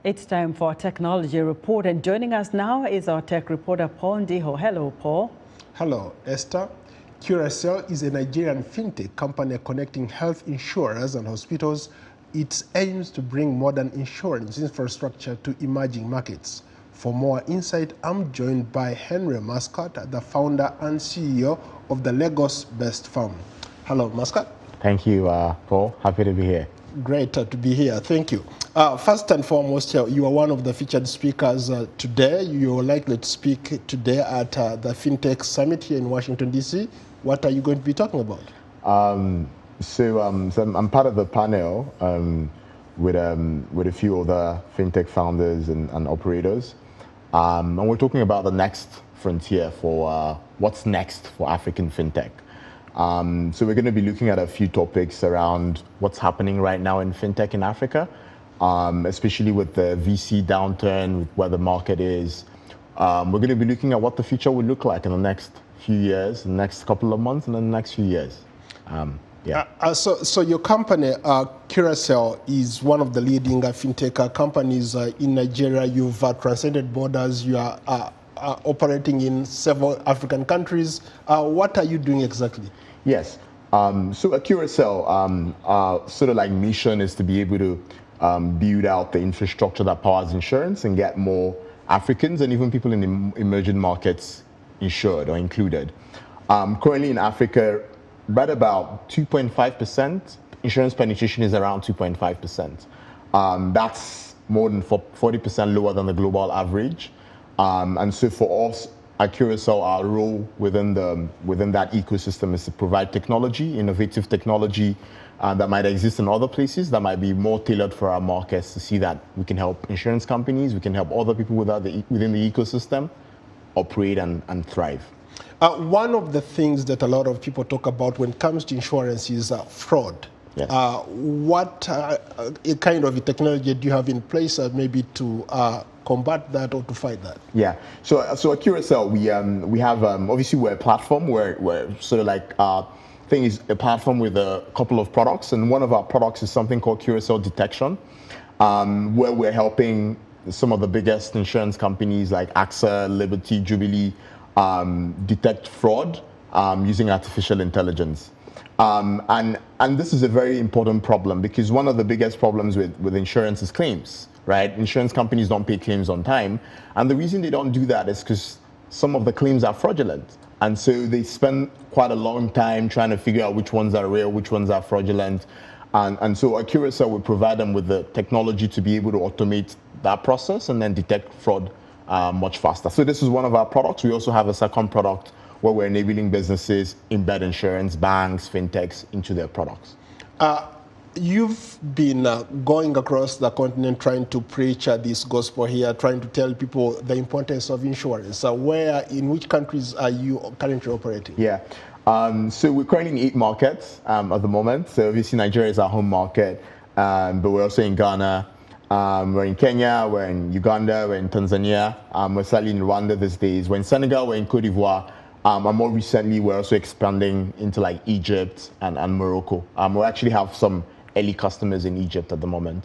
It's time for our technology report, and joining us now is our tech reporter, Paul Ndiho. Hello, Paul. Hello, Esther. Curacel is a Nigerian Fintech company connecting health insurers and hospitals. It aims to bring modern insurance infrastructure to emerging markets. For more insight, I'm joined by Henry Mascot, the founder and CEO of the Lagos-based firm. Hello, Mascot. Thank you, Paul. Happy to be here. Great to be here. Thank you. First and foremost, you are one of the featured speakers today. You're likely to speak today at the Fintech Summit here in Washington, D.C. What are you going to be talking about? So I'm part of the panel with a few other fintech founders and operators. And we're talking about the next frontier for what's next for African fintech. So we're going to be looking at a few topics around what's happening right now in fintech in Africa, especially with the VC downturn, with where the market is. We're going to be looking at what the future will look like in the next few years, the next couple of months, and then the next few years. So your company, Curacel, is one of the leading fintech companies in Nigeria. You've transcended borders. You are operating in several African countries. What are you doing exactly? Yes. So at Curacel, our sort of like mission is to be able to build out the infrastructure that powers insurance and get more Africans and even people in emerging markets insured or included. Currently in Africa, right about 2.5%, insurance penetration is around 2.5%. That's more than 40% lower than the global average. And so for us at Curacel, our role within that ecosystem is to provide technology, innovative technology that might exist in other places that might be more tailored for our markets, to see that we can help insurance companies, we can help other people within the ecosystem operate and thrive. One of the things that a lot of people talk about when it comes to insurance is fraud. Yes. What kind of technology do you have in place maybe to combat that or to fight that? Yeah. So at Curacel, we have obviously we're a platform. We're sort of like thing is a platform with a couple of products, and one of our products is something called Curacel Detection, where we're helping some of the biggest insurance companies like AXA, Liberty, Jubilee detect fraud using artificial intelligence. And this is a very important problem, because one of the biggest problems with insurance is claims, right? Insurance companies don't pay claims on time. And the reason they don't do that is because some of the claims are fraudulent. And so they spend quite a long time trying to figure out which ones are real, which ones are fraudulent. And so at Curacel, we provide them with the technology to be able to automate that process and then detect fraud much faster. So this is one of our products. We also have a second product where we're enabling businesses embed insurance, banks, fintechs into their products. You've been going across the continent trying to preach this gospel here, trying to tell people the importance of insurance. In which countries are you currently operating? Yeah. So we're currently in 8 markets at the moment. So obviously Nigeria is our home market, but we're also in Ghana. We're in Kenya, we're in Uganda, we're in Tanzania, we're slightly in Rwanda these days. We're in Senegal, we're in Cote d'Ivoire. And more recently, we're also expanding into like Egypt and Morocco. We actually have some early customers in Egypt at the moment.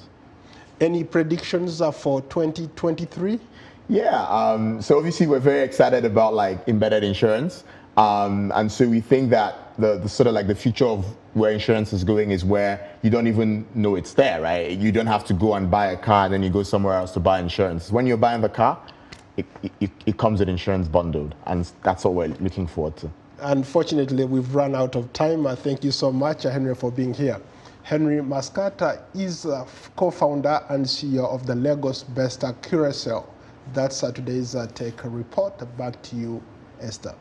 Any predictions for 2023? Yeah, so obviously we're very excited about like embedded insurance. And so we think that the sort of like the future of where insurance is going is where you don't even know it's there, right? You don't have to go and buy a car and then you go somewhere else to buy insurance. When you're buying the car, it comes with insurance bundled, and that's what we're looking forward to. Unfortunately, we've run out of time. Thank you so much, Henry, for being here. Henry Mascot is co-founder and CEO of the Lagos-based Curacel. That's today's Tech Report. Back to you, Esther.